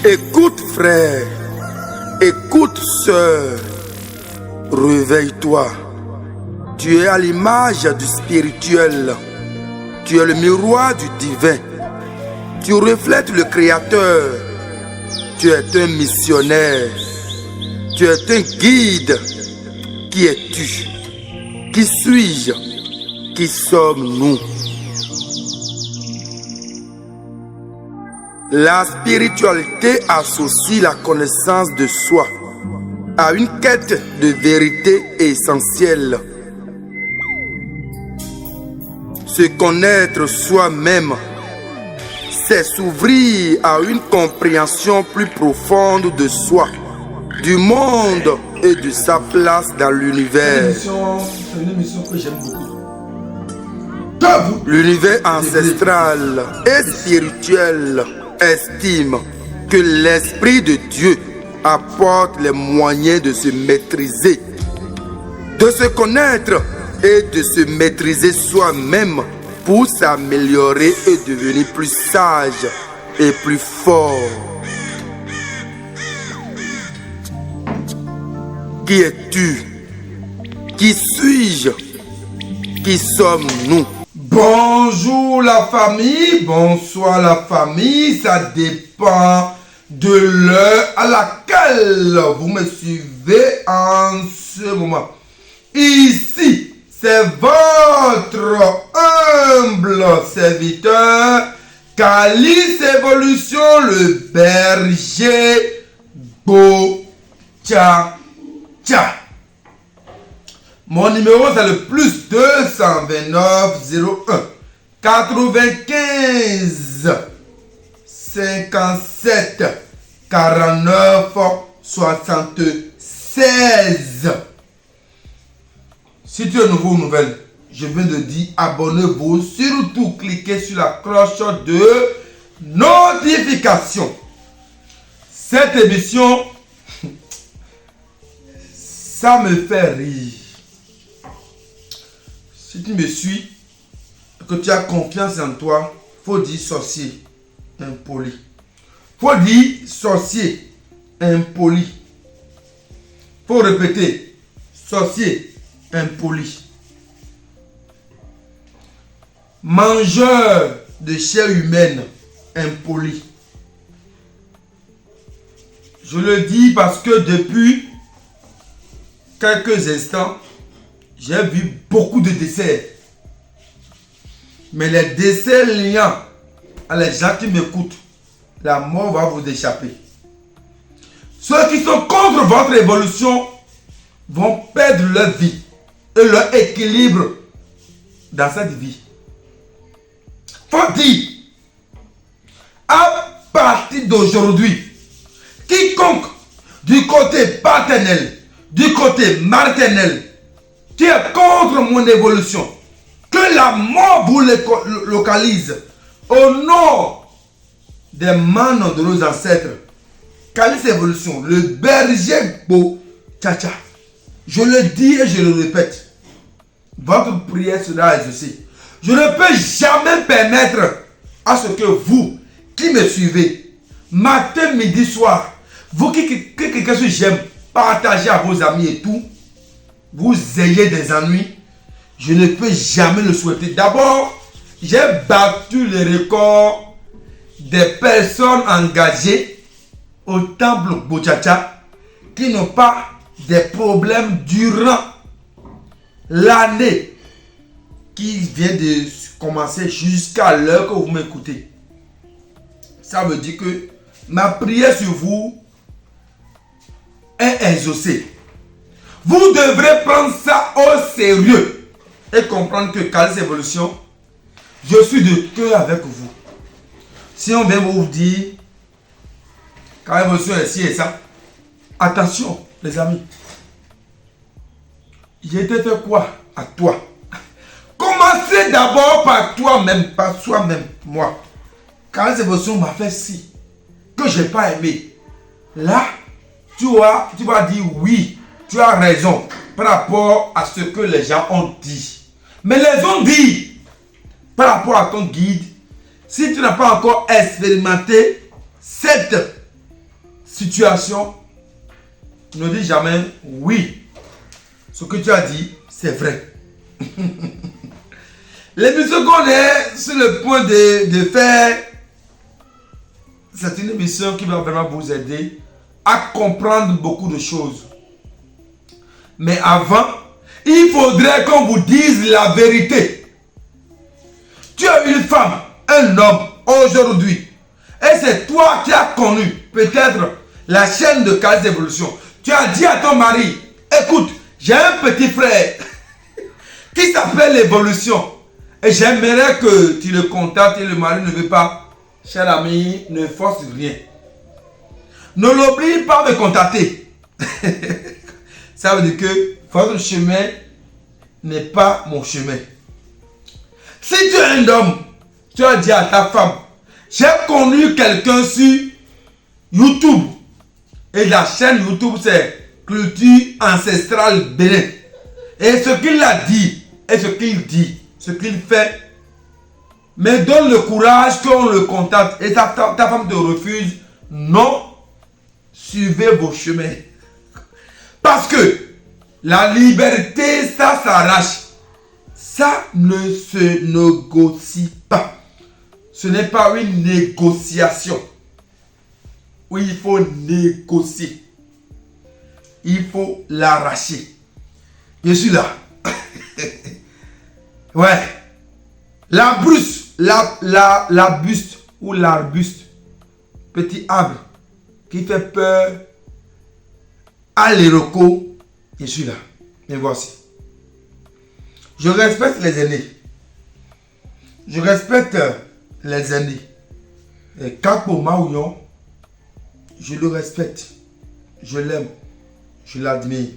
Écoute frère, écoute sœur, réveille-toi. Tu es à l'image du spirituel. Tu es le miroir du divin. Tu reflètes le Créateur. Tu es un missionnaire. Tu es un guide. Qui es-tu? Qui suis-je? Qui sommes-nous? La spiritualité associe la connaissance de soi à une quête de vérité essentielle. Se connaître soi-même, c'est s'ouvrir à une compréhension plus profonde de soi, du monde et de sa place dans l'univers. C'est une émission que j'aime beaucoup. L'univers ancestral et spirituel estime que l'Esprit de Dieu apporte les moyens de se maîtriser, de se connaître et de se maîtriser soi-même pour s'améliorer et devenir plus sage et plus fort. Qui es-tu? Qui suis-je? Qui sommes-nous? Bonjour la famille, bonsoir la famille, ça dépend de l'heure à laquelle vous me suivez en ce moment. Ici, c'est votre humble serviteur, Calice Evolution, le berger Bochacha. Mon numéro c'est le plus 229 01 95 57 49 76. Si tu es nouveau ou nouvelle, je viens de dire abonnez-vous, surtout cliquez sur la cloche de notification. Cette émission, ça me fait rire. Si tu me suis, que tu as confiance en toi, faut dire sorcier impoli. Faut dire sorcier impoli. Faut répéter sorcier impoli. Mangeur de chair humaine impoli. Je le dis parce que depuis quelques instants, j'ai vu beaucoup de décès. Mais les décès liants à les gens qui m'écoutent, la mort va vous échapper. Ceux qui sont contre votre évolution vont perdre leur vie et leur équilibre dans cette vie. Faut dire, à partir d'aujourd'hui, quiconque du côté paternel, du côté maternel, qui est contre mon évolution, que la mort vous localise au nom des manes de nos ancêtres. Calice Evolution, le berger Bochacha. Je le dis et je le répète. Votre prière sera exaucée. Je ne peux jamais permettre à ce que vous qui me suivez, matin, midi, soir, vous qui quelqu'un que j'aime, partagez à vos amis et tout, vous ayez des ennuis. Je ne peux jamais le souhaiter. D'abord, j'ai battu le record des personnes engagées au temple Bochacha qui n'ont pas des problèmes durant l'année qui vient de commencer jusqu'à l'heure que vous m'écoutez. Ça veut dire que ma prière sur vous est exaucée. Vous devrez prendre ça au sérieux et comprendre que Calice Evolution, je suis de cœur avec vous. Si on vient vous dire Calice Evolution est ci et ça, attention les amis. J'ai été fait quoi à toi? Commencez d'abord par toi-même, par soi-même, moi. Calice Evolution m'a fait ci, que je n'ai pas aimé. Là, tu vas dire oui. Tu as raison par rapport à ce que les gens ont dit. Mais les ont dit par rapport à ton guide. Si tu n'as pas encore expérimenté cette situation, ne dis jamais oui. Ce que tu as dit, c'est vrai. L'émission qu'on est sur le point de faire, c'est une émission qui va vraiment vous aider à comprendre beaucoup de choses. Mais avant, il faudrait qu'on vous dise la vérité. Tu as une femme, un homme aujourd'hui, et c'est toi qui as connu peut-être la chaîne de Kales d'évolution. Tu as dit à ton mari, écoute, j'ai un petit frère qui s'appelle l'évolution. Et j'aimerais que tu le contactes et le mari ne veut pas. Cher ami, ne force rien. Ne l'oublie pas de contacter. Ça veut dire que votre chemin n'est pas mon chemin. Si tu es un homme, tu as dit à ta femme, j'ai connu quelqu'un sur YouTube. Et la chaîne YouTube, c'est Culture Ancestrale Bénin. Et ce qu'il a dit, et ce qu'il dit, ce qu'il fait, mais donne le courage qu'on le contacte. Et ta femme te refuse. Non, suivez vos chemins. Parce que la liberté, ça s'arrache. Ça ne se négocie pas. Ce n'est pas une négociation. Oui, il faut négocier. Il faut l'arracher. Je suis là. Ouais. La buste ou l'arbuste, petit arbre qui fait peur à l'éroko, je suis là. Mais voici. Je respecte les aînés. Je respecte les aînés. Et Kapo Maouyon, je le respecte. Je l'aime. Je l'admire.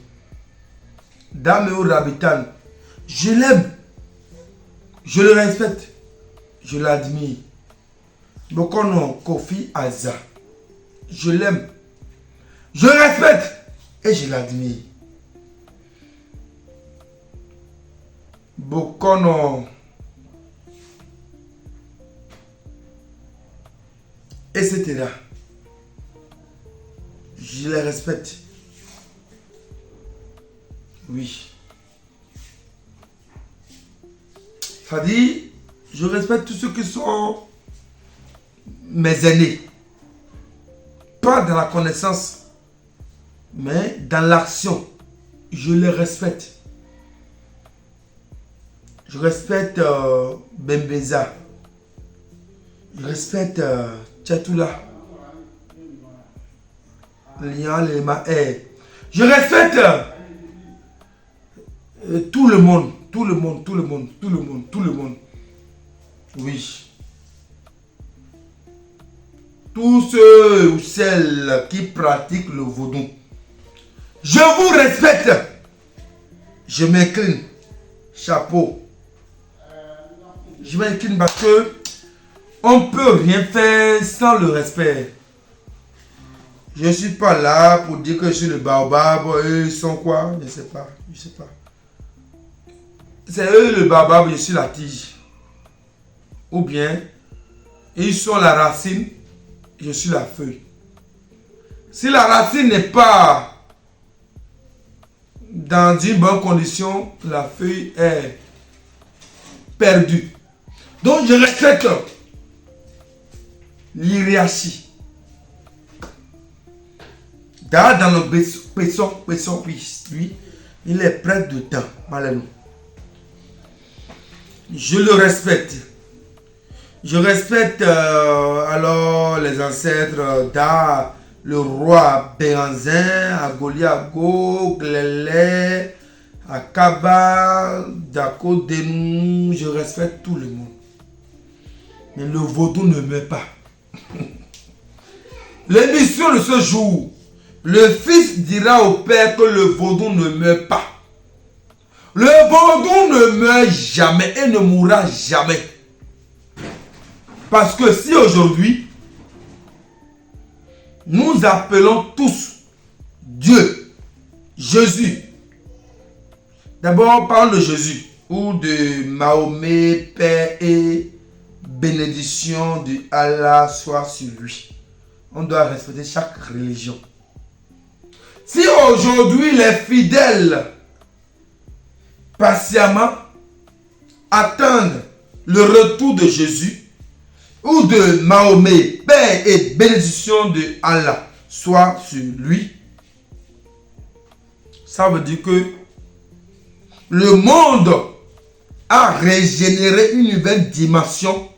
Dameo Rabitan, je l'aime. Je le respecte. Je l'admire. Bokono Kofi Aza, je l'aime. Je le respecte et je l'admire. Bokono etc. Je les respecte. Oui. Ça dit, je respecte tous ceux qui sont mes aînés. Pas dans la connaissance, mais dans l'action. Je les respecte. Je respecte Bembeza. Je respecte Tchatoula. Je respecte tout le monde. Tout le monde. Oui. Tous ceux ou celles qui pratiquent le vaudou. Je vous respecte. Je m'incline. Chapeau. Je m'incline parce que on ne peut rien faire sans le respect. Je ne suis pas là pour dire que je suis le baobab. Eux, ils sont quoi? Je ne sais pas. C'est eux le baobab, je suis la tige. Ou bien, ils sont la racine, je suis la feuille. Si la racine n'est pas dans une bonne condition, la feuille est perdue. Donc je respecte l'hiérarchie. Dans le Pesson, lui, il est près de temps, malheureusement. Je le respecte. Je respecte alors les ancêtres d'A, le roi Béhanzin, Agoliago, Glélé, Akaba, Dako, Denou. Je respecte tout le monde. Mais le vaudou ne meurt pas. L'émission de ce jour, le fils dira au père que le vaudou ne meurt pas. Le vaudou ne meurt jamais et ne mourra jamais. Parce que si aujourd'hui, nous appelons tous Dieu, Jésus. D'abord, parlons de Jésus ou de Mahomet, paix et bénédiction de Allah soit sur lui. on doit respecter chaque religion. Si aujourd'hui les fidèles patiemment attendent le retour de Jésus ou de Mahomet, paix et bénédiction de Allah soit sur lui, ça veut dire que le monde a régénéré une nouvelle dimension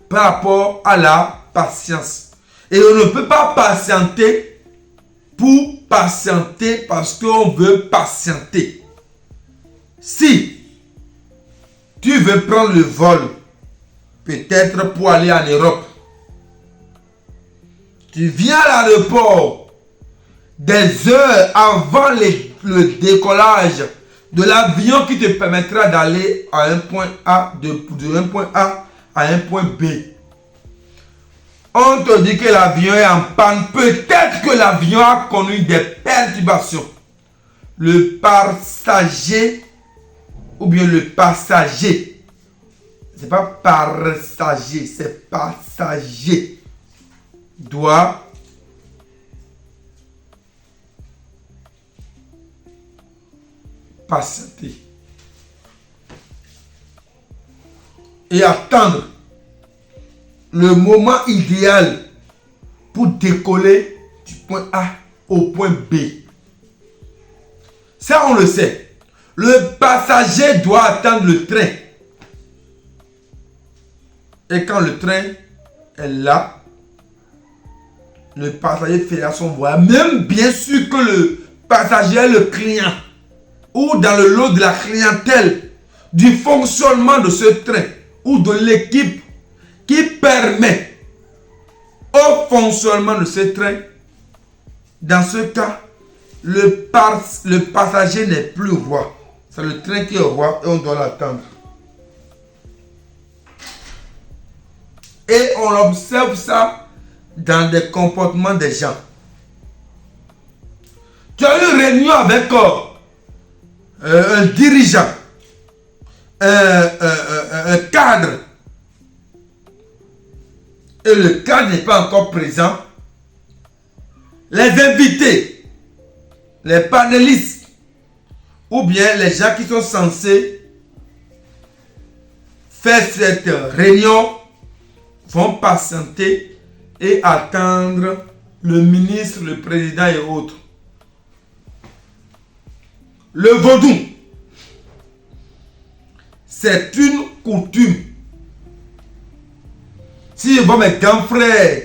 par rapport à la patience. Et on ne peut pas patienter pour patienter parce qu'on veut patienter. Si tu veux prendre le vol, peut-être pour aller en Europe, tu viens à l'aéroport des heures avant le décollage de l'avion qui te permettra d'aller à un point A, de un point A à un point B. On te dit que l'avion est en panne. Peut-être que l'avion a connu des perturbations. Le passager, ou bien le passager, c'est pas passager, c'est passager, doit patienter et attendre le moment idéal pour décoller du point A au point B. Ça, on le sait. Le passager doit attendre le train. Et quand le train est là, le passager fera son voyage. Même bien sûr que le passager est le client ou dans le lot de la clientèle du fonctionnement de ce train ou de l'équipe qui permet au fonctionnement de ce train. Dans ce cas, le passager n'est plus au roi. C'est le train qui est au roi et on doit l'attendre. Et on observe ça dans des comportements des gens. Tu as eu une réunion avec un dirigeant, un cadre, et le cadre n'est pas encore présent. Les invités, les panélistes, ou bien les gens qui sont censés faire cette réunion vont patienter et attendre le ministre, le président et autres. Le vaudou, c'est une coutume. Si mes grands frères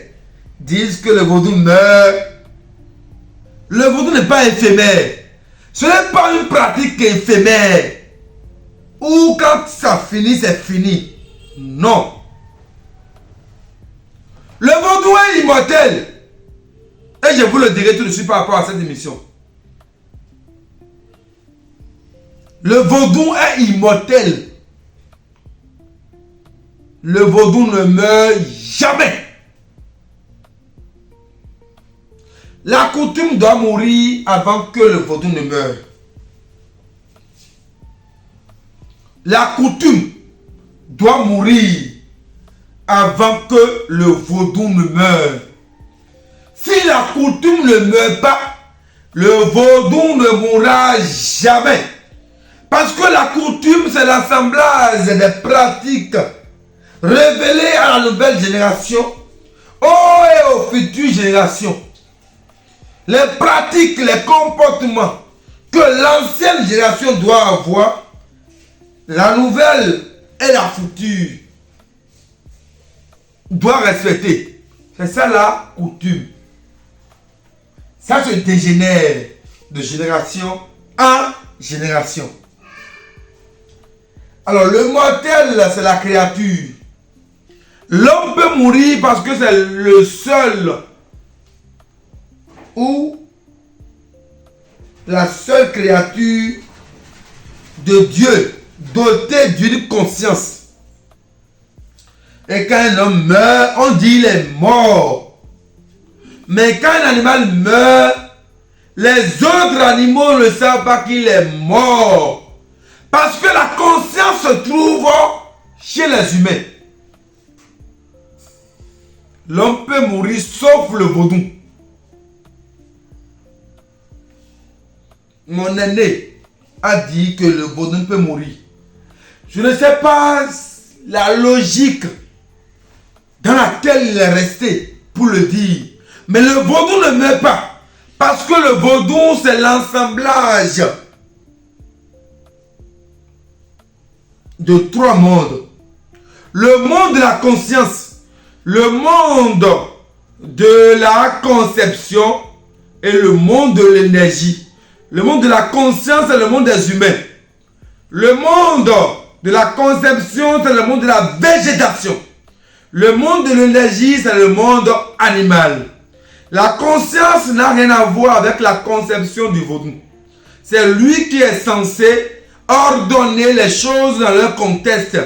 disent que le vaudou meurt, le vaudou n'est pas éphémère. Ce n'est pas une pratique éphémère. Ou quand ça finit, c'est fini. Non. Le vaudou est immortel. Et je vous le dirai tout de suite par rapport à cette émission. Le vaudou est immortel. Le vaudou ne meurt jamais. La coutume doit mourir avant que le vaudou ne meure. La coutume doit mourir avant que le vaudou ne meure. Si la coutume ne meurt pas, le vaudou ne mourra jamais. Parce que la coutume, c'est l'assemblage des pratiques révélées à la nouvelle génération et aux futures générations. Les pratiques, les comportements que l'ancienne génération doit avoir, la nouvelle et la future doit respecter. C'est ça la coutume. Ça se dégénère de génération en génération. Alors le mortel, c'est la créature. L'homme peut mourir parce que c'est le seul ou la seule créature de Dieu dotée d'une conscience. Et quand un homme meurt, on dit il est mort. Mais quand un animal meurt, les autres animaux ne savent pas qu'il est mort. Parce que la conscience se trouve chez les humains. l'homme peut mourir sauf le vaudou. Mon aîné a dit que le vaudou peut mourir. Je ne sais pas la logique dans laquelle il est resté pour le dire. Mais le vaudou ne meurt pas. Parce que le vaudou, c'est l'assemblage de trois mondes. Le monde de la conscience, le monde de la conception et le monde de l'énergie. Le monde de la conscience, c'est le monde des humains. Le monde de la conception, c'est le monde de la végétation. Le monde de l'énergie, c'est le monde animal. La conscience n'a rien à voir avec la conception du vaudou. C'est lui qui est censé ordonner les choses dans leur contexte.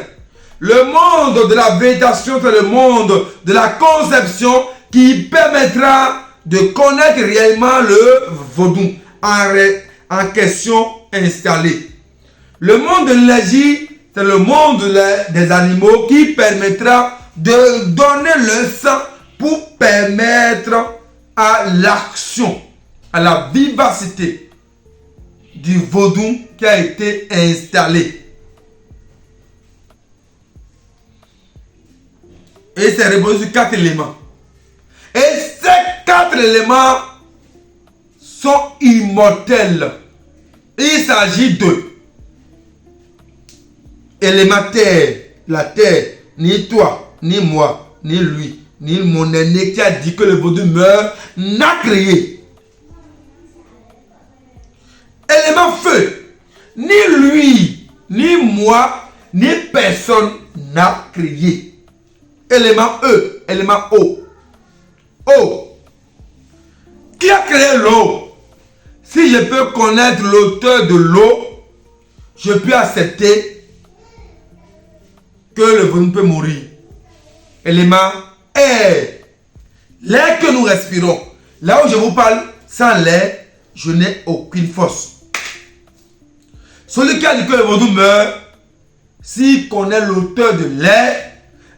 Le monde de la végétation, c'est le monde de la conception qui permettra de connaître réellement le vaudou en question installé. Le monde de l'énergie, c'est le monde des animaux qui permettra de donner le sang pour permettre à l'action, à la vivacité du vaudou qui a été installé. Et c'est reposé sur 4 éléments. Et ces 4 éléments sont immortels. Il s'agit de élément terre, la terre, ni toi, ni moi, ni lui, ni mon aîné qui a dit que le vaudou meurt, n'a créé. Élément feu, ni lui, ni moi, ni personne n'a créé. Élément E, élément O. O. Qui a créé l'eau? Si je peux connaître l'auteur de l'eau, je peux accepter que le vaudou peut mourir. Élément air. L'air que nous respirons. Là où je vous parle, sans l'air, je n'ai aucune force. Celui qui a dit que le vaudou meurt, s'il connaît l'auteur de l'air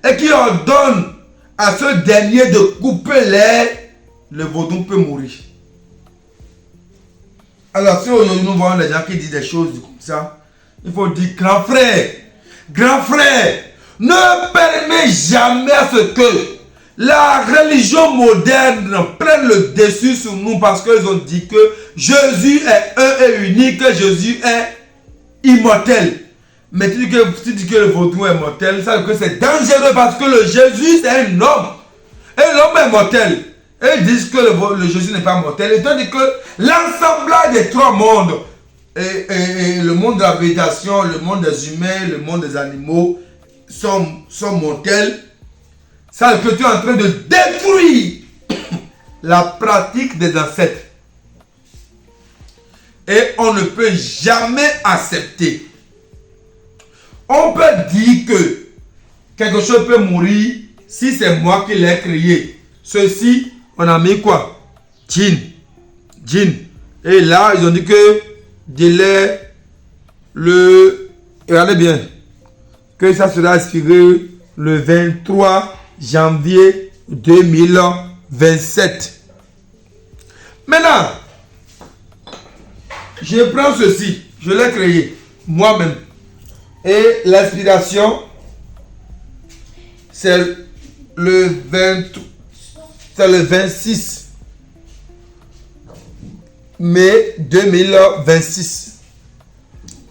et qui ordonne à ce dernier de couper l'air, le vaudou peut mourir. Alors si aujourd'hui nous voyons des gens qui disent des choses comme ça, il faut dire grand frère, ne permets jamais à ce que la religion moderne prenne le dessus sur nous parce qu'ils ont dit que Jésus est un et unique, Jésus est immortel. Mais tu dis que le vaudou est mortel, ça veut dire que c'est dangereux parce que le Jésus c'est un homme. Et l'homme est mortel. Et ils disent que le Jésus n'est pas mortel. Et tandis que l'assemblage des trois mondes, et le monde de la végétation, le monde des humains, le monde des animaux, sont mortels. Ça veut dire que tu es en train de détruire la pratique des ancêtres. Et on ne peut jamais accepter. On peut dire que quelque chose peut mourir si c'est moi qui l'ai créé. Ceci, on a mis quoi? Djinn. Et là, ils ont dit que délai regardez bien, que ça sera expiré le 23 janvier 2027. Maintenant, je prends ceci, je l'ai créé moi-même. Et l'inspiration, c'est le 26 mai 2026.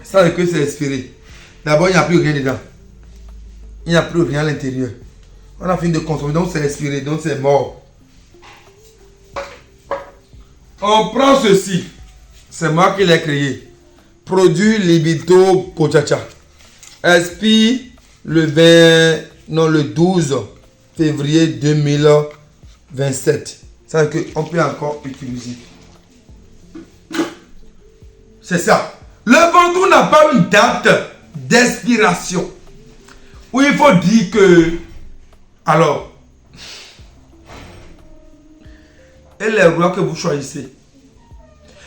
Ça veut dire que c'est expiré. D'abord, il n'y a plus rien dedans. Il n'y a plus rien à l'intérieur. On a fini de consommer, donc c'est expiré, donc c'est mort. On prend ceci. C'est moi qui l'ai créé. Produit Libido Kochacha. Expire le 12 février 2027. Ça veut dire qu'on peut encore utiliser. C'est ça. Le vaudou n'a pas une date d'expiration. Où il faut dire que... Alors... Et les rois que vous choisissez.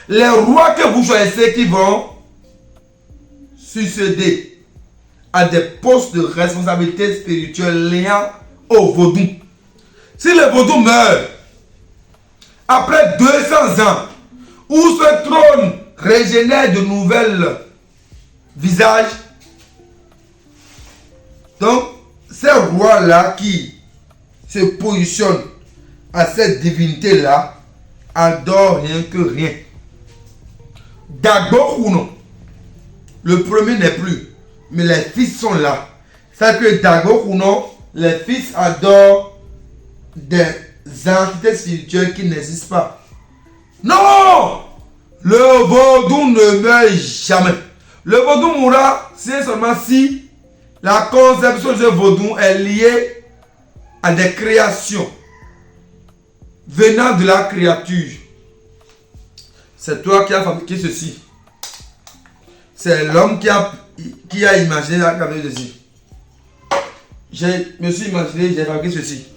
Les rois que vous choisissez qui vont succéder à des postes de responsabilité spirituelle liés au vaudou. Si le vaudou meurt, après 200 ans, où ce trône régénère de nouvelles visages, donc ces rois-là qui se positionnent à cette divinité-là, adorent rien que rien. Dagbo ou non, le premier n'est plus, mais les fils sont là. C'est que Dagbo ou non, les fils adorent des entités spirituelles qui n'existent pas. Non! Le vaudou ne meurt jamais. Le vaudou mourra seulement si la conception de vaudou est liée à des créations venant de la créature. C'est toi qui as fabriqué ceci. C'est l'homme qui a imaginé la caméra ceci. Je me suis imaginé, j'ai fabriqué ceci.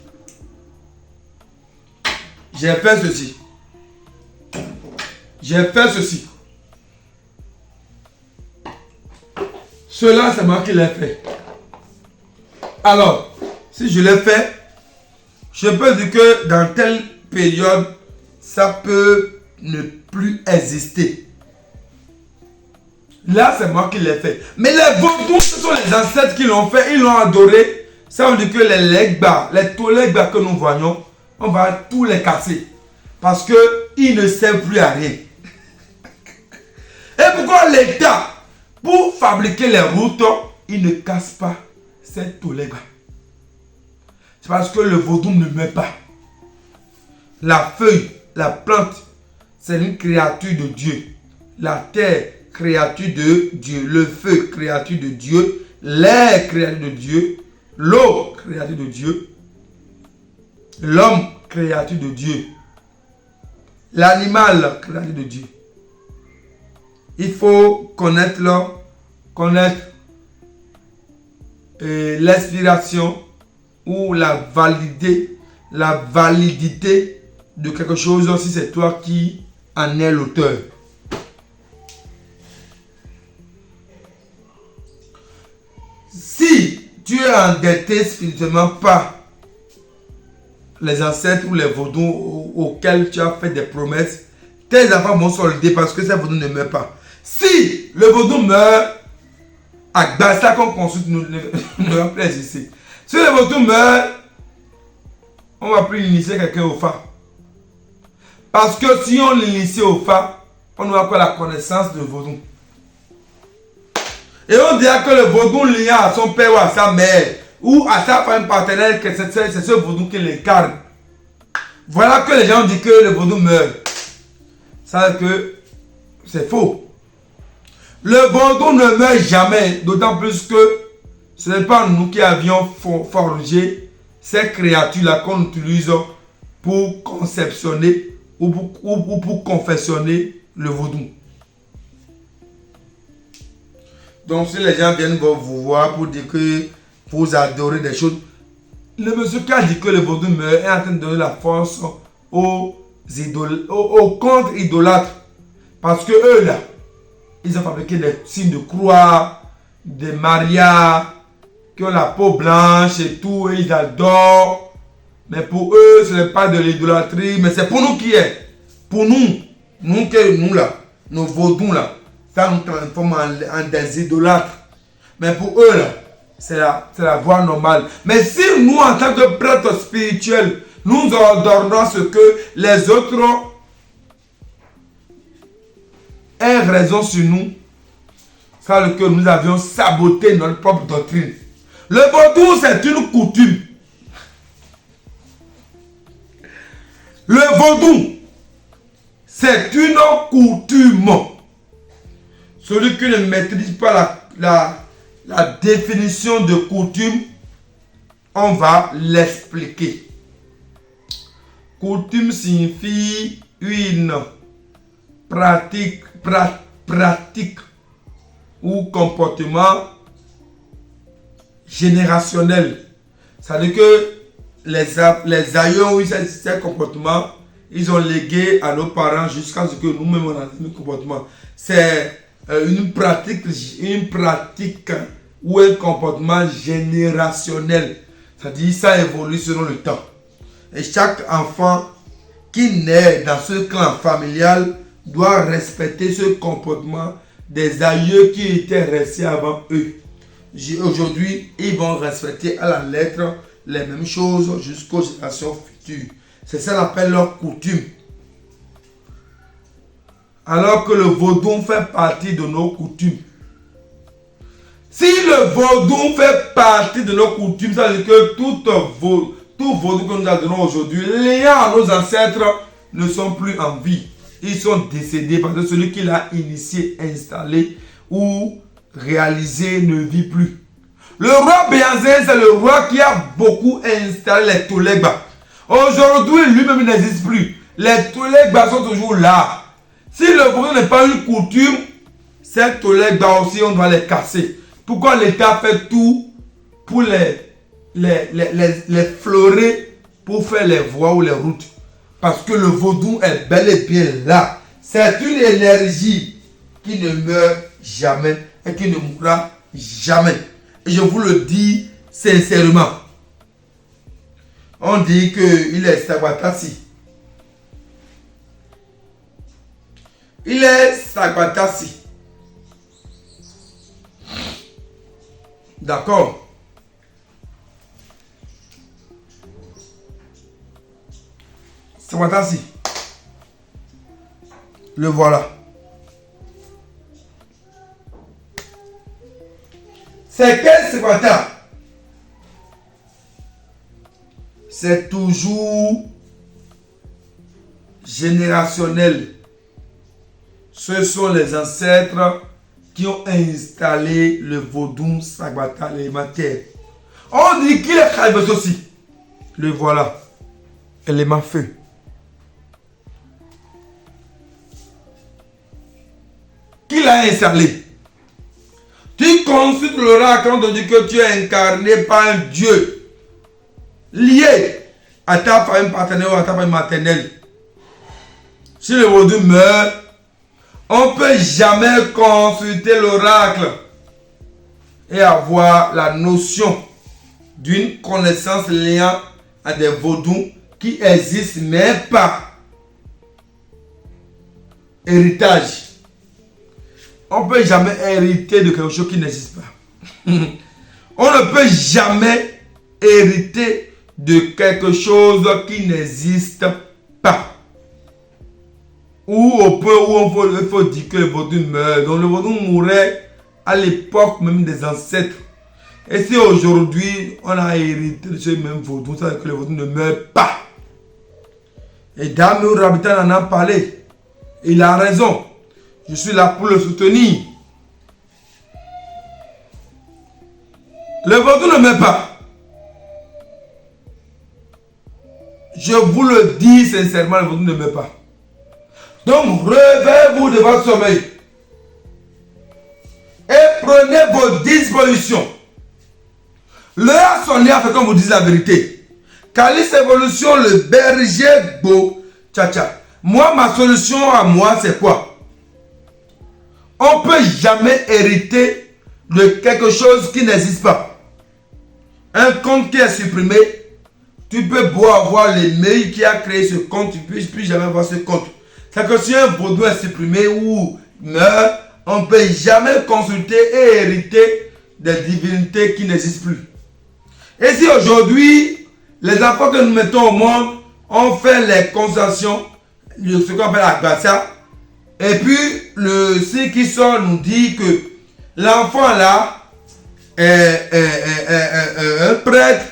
J'ai fait ceci. J'ai fait ceci. Cela, c'est moi qui l'ai fait. Alors, si je l'ai fait, je peux dire que dans telle période, ça peut ne plus exister. Là, c'est moi qui l'ai fait. Mais les vaudous, ce sont les ancêtres qui l'ont fait. Ils l'ont adoré. Ça veut dire que les legba, tous les legba que nous voyons, on va tous les casser. Parce qu'ils ne servent plus à rien. Et pourquoi l'État, pour fabriquer les routes, il ne casse pas ces tolegba? C'est parce que le vaudou ne meurt pas. La feuille, la plante, c'est une créature de Dieu. La terre, créature de Dieu. Le feu, créature de Dieu. L'air, créature de Dieu. L'eau, créature de Dieu. L'homme, créature de Dieu. L'animal, créature de Dieu. Il faut connaître l'homme, connaître l'inspiration ou la validité de quelque chose si c'est toi qui en es l'auteur. Si tu es endetté spirituellement par les ancêtres ou les vaudous auxquels tu as fait des promesses, tes enfants vont solder parce que ces vaudous ne meurent pas. Si le vaudou meurt, à Gbassa qu'on consulte ne va plus exister. Si le vaudou meurt, on ne va plus initier quelqu'un au fa. Parce que si on l'initie au fa, on n'aura pas la connaissance de vaudou. Et on dira que le vaudou lié à son père ou à sa mère, ou à sa femme partenaire, que c'est ce vaudou qui l'incarne. Voilà que les gens disent que le vaudou meurt. Ça veut dire que c'est faux. Le vaudou ne meurt jamais, d'autant plus que ce n'est pas nous qui avions forgé ces créatures-là qu'on utilise pour conceptionner ou pour confectionner le vaudou. Donc si les gens viennent vous voir pour dire que vous adorez des choses, le monsieur qui a dit que le vaudou meurt est en train de donner la force aux contre-idolâtres. Parce que eux là, ils ont fabriqué des signes de croix, des marias, qui ont la peau blanche et tout, et ils adorent. Mais pour eux, ce n'est pas de l'idolâtrie, mais c'est pour nous qui est. Pour nous là, nos vaudous là, ça nous transforme en des idolâtres. Mais pour eux là, c'est la voie normale. Mais si nous, en tant que prêtres spirituels, nous ordonnons ce que les autres aient raison sur nous, ça veut dire que nous avions saboté notre propre doctrine. Le vaudou, c'est une coutume. Le vaudou, c'est une coutume. Celui qui ne maîtrise pas la définition de coutume, on va l'expliquer. Coutume signifie une pratique ou comportement générationnel. Ça veut dire que les aïeux ont eu ces comportements, ils ont légué à nos parents jusqu'à ce que nous-mêmes on a un comportement. C'est une pratique ou un comportement générationnel. C'est-à-dire ça évolue selon le temps. Et chaque enfant qui naît dans ce clan familial doit respecter ce comportement des aïeux qui étaient restés avant eux. Aujourd'hui, ils vont respecter à la lettre les mêmes choses jusqu'aux générations futures. C'est ça qu'on appelle leur coutume. Alors que le vaudou fait partie de nos coutumes. Si le vaudou fait partie de nos coutumes, ça veut dire que tout vaudou que nous adorons aujourd'hui, liés à nos ancêtres, ne sont plus en vie. Ils sont décédés parce que celui qui l'a initié, installé ou réalisé ne vit plus. Le roi Béhanzin, c'est le roi qui a beaucoup installé les Tolegba. Aujourd'hui, lui-même n'existe plus. Les Tolegba sont toujours là. Si le vaudou n'est pas une coutume, ces Tolegba aussi, on doit les casser. Pourquoi l'État fait tout pour les fleurer pour faire les voies ou les routes? Parce que le vaudou est bel et bien là. C'est une énergie qui ne meurt jamais et qui ne mourra jamais. Et je vous le dis sincèrement. On dit qu'il est Sakwatasi. Il est Sakwatasi. D'accord. Sakwatasi. Le voilà. C'est quel Sakwata? C'est toujours générationnel. Ce sont les ancêtres qui ont installé le vaudou Sakwata, les matières. On dit qu'il est Khalibos aussi. Le voilà. Élément feu. Qui l'a installé? Tu consultes l'oracle quand on dit que tu es incarné par un Dieu lié à ta famille paternelle ou à ta famille maternelle. Si le vaudou meurt, on ne peut jamais consulter l'oracle et avoir la notion d'une connaissance liant à des vaudous qui existent, mais pas héritage. On ne peut jamais hériter de quelque chose qui n'existe pas. On ne peut jamais hériter de quelque chose qui n'existe pas. Ou au point où il faut dire que le vaudou meurt. Donc le vaudou mourait à l'époque même des ancêtres. Et si aujourd'hui on a hérité de ce même vaudou, ça veut dire que le vaudou ne meurt pas. Et Dame Rabitan en a parlé. Il a raison. Je suis là pour le soutenir. Le vaudou ne meurt pas. Je vous le dis sincèrement, le vaudou ne meurt pas. Donc, réveillez-vous de votre sommeil. Et prenez vos dispositions. L'heure a sonné afin qu'on vous dise la vérité. Calice Évolution, le berger beau. Tcha. Moi, ma solution à moi, c'est quoi? On ne peut jamais hériter de quelque chose qui n'existe pas. Un compte qui est supprimé, tu peux beau avoir les mails qui a créé ce compte, tu ne peux plus jamais avoir ce compte. C'est que si un vaudou est supprimé ou meurt, on ne peut jamais consulter et hériter des divinités qui n'existent plus. Et si aujourd'hui, les enfants que nous mettons au monde ont fait les consultations, ce qu'on appelle la Gratia, et puis ce qui sort nous dit que l'enfant là est un prêtre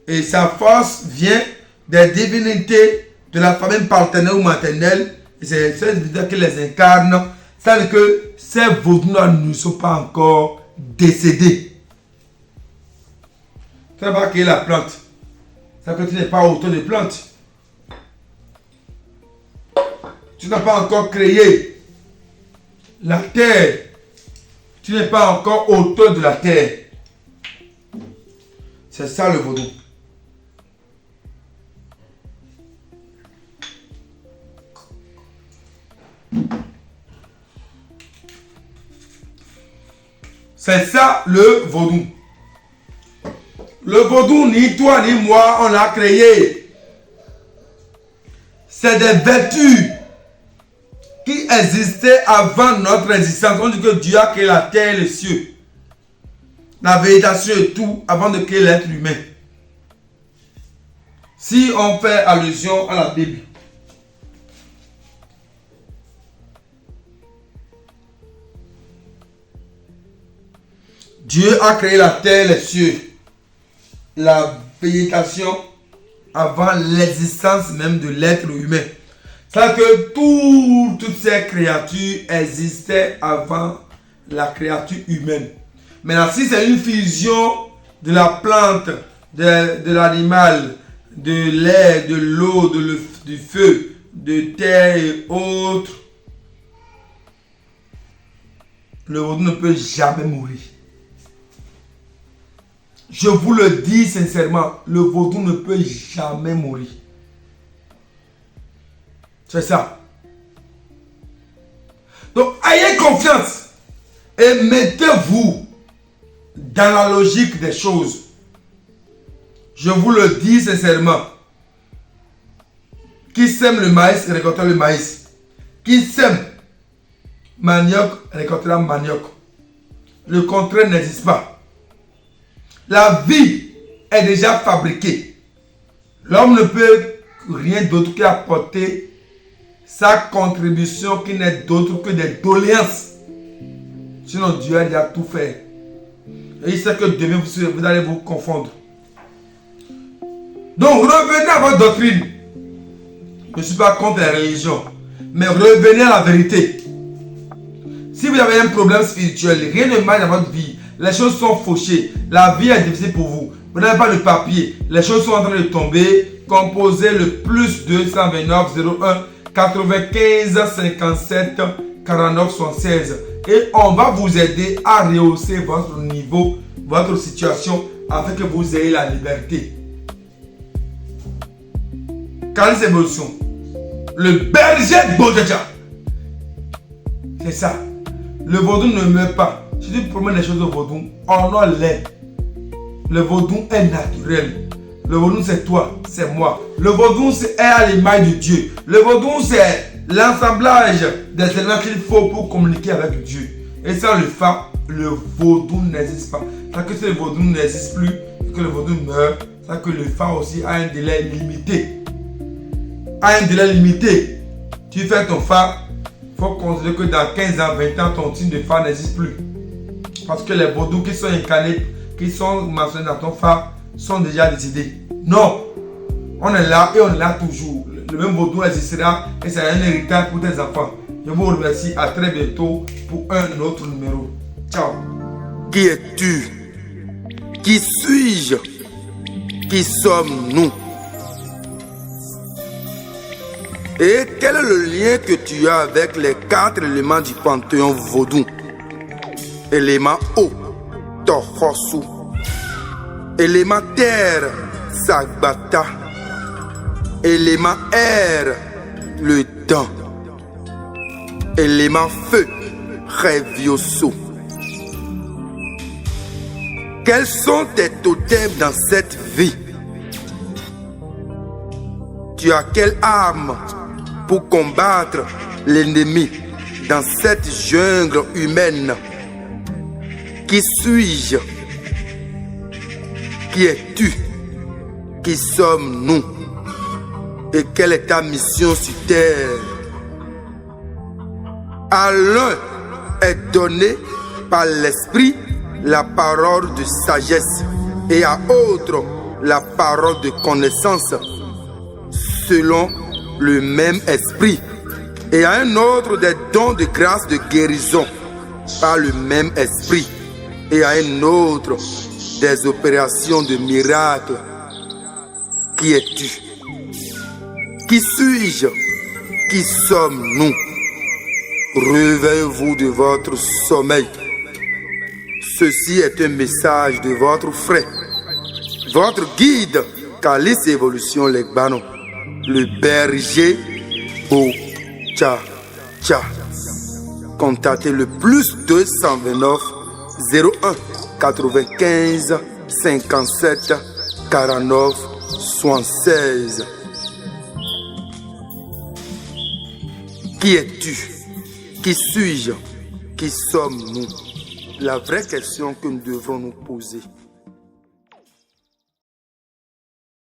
et sa force vient des divinités de la famille paternelle ou maternelle. C'est ça qui les incarne. Ça veut dire que ces vaudous ne sont pas encore décédés. Tu vas créer la plante. Ça veut dire que tu n'es pas auteur de plante. Tu n'as pas encore créé la terre. Tu n'es pas encore auteur de la terre. C'est ça le vaudou. C'est ça le vaudou. Le vaudou, ni toi ni moi, on l'a créé. c'est des vertus qui existaient avant notre existence. On dit que Dieu a créé la terre et les cieux, la végétation et tout, avant de créer l'être humain. Si on fait allusion à la Bible, Dieu a créé la terre et les cieux, la végétation, avant l'existence même de l'être humain. C'est-à-dire que toutes ces créatures existaient avant la créature humaine. Maintenant, si c'est une fusion de la plante, de l'animal, de l'air, de l'eau, du feu, de terre et autres, le vaudou ne peut jamais mourir. Je vous le dis sincèrement, le vaudou ne peut jamais mourir. C'est ça. Donc, ayez confiance et mettez-vous dans la logique des choses. Je vous le dis sincèrement. Qui sème le maïs récoltera le maïs. Qui sème manioc récoltera manioc. Le contraire n'existe pas. La vie est déjà fabriquée. L'homme ne peut rien d'autre qu'apporter sa contribution qui n'est d'autre que des doléances. Sinon Dieu a déjà tout fait. Et il sait que demain vous allez vous confondre. Donc revenez à votre doctrine. Je ne suis pas contre la religion. Mais revenez à la vérité. Si vous avez un problème spirituel, rien ne marche dans votre vie. Les choses sont fauchées. La vie est difficile pour vous. Vous n'avez pas de papier. Les choses sont en train de tomber. Composez le plus 229 01 95 57 49 76. Et on va vous aider à rehausser votre niveau, votre situation, afin que vous ayez la liberté. Quelle est évolution? Le berger de Bodja. C'est ça. Le vaudou ne meurt pas. Si tu promets les choses au vaudou, honore les. Le vaudou est naturel. Le vaudou c'est toi, c'est moi. Le vaudou est à l'image de Dieu. Le vaudou c'est l'assemblage des éléments qu'il faut pour communiquer avec Dieu. Et sans le fa, le vaudou n'existe pas. Tant que ce vaudou n'existe plus, que le vaudou meurt, ça que le fa aussi a un délai limité. A un délai limité. Tu fais ton fa, il faut considérer que dans 15 ans, 20 ans, ton signe de fa n'existe plus. Parce que les vaudous qui sont incarnés, qui sont mentionnés dans ton fa, sont déjà décidés. Non, on est là et on est là toujours. Le même vaudou existera et c'est un héritage pour tes enfants. Je vous remercie, à très bientôt pour un autre numéro. Ciao. Qui es-tu? Qui suis-je? Qui sommes-nous? Et quel est le lien que tu as avec les 4 éléments du panthéon vaudou? Élément eau, Tohosu. Élément terre, Sagbata. Élément air, le dent. Élément feu, Revioso. Quels sont tes totems dans cette vie? Tu as quelle arme pour combattre l'ennemi dans cette jungle humaine? Qui suis-je? Qui es-tu? Qui sommes-nous? Et quelle est ta mission sur terre? À l'un est donné par l'esprit la parole de sagesse et à autre la parole de connaissance selon le même esprit, et à un autre des dons de grâce de guérison par le même esprit, et à un autre des opérations de miracles. Qui es-tu? Qui suis-je? Qui sommes-nous? Réveillez-vous de votre sommeil. Ceci est un message de votre frère, votre guide, Calice Évolution Legbano, le berger Bodja. Contactez le plus 229 01 95 57 49 76. Qui es-tu? Qui suis-je? Qui sommes-nous? La vraie question que nous devrons nous poser.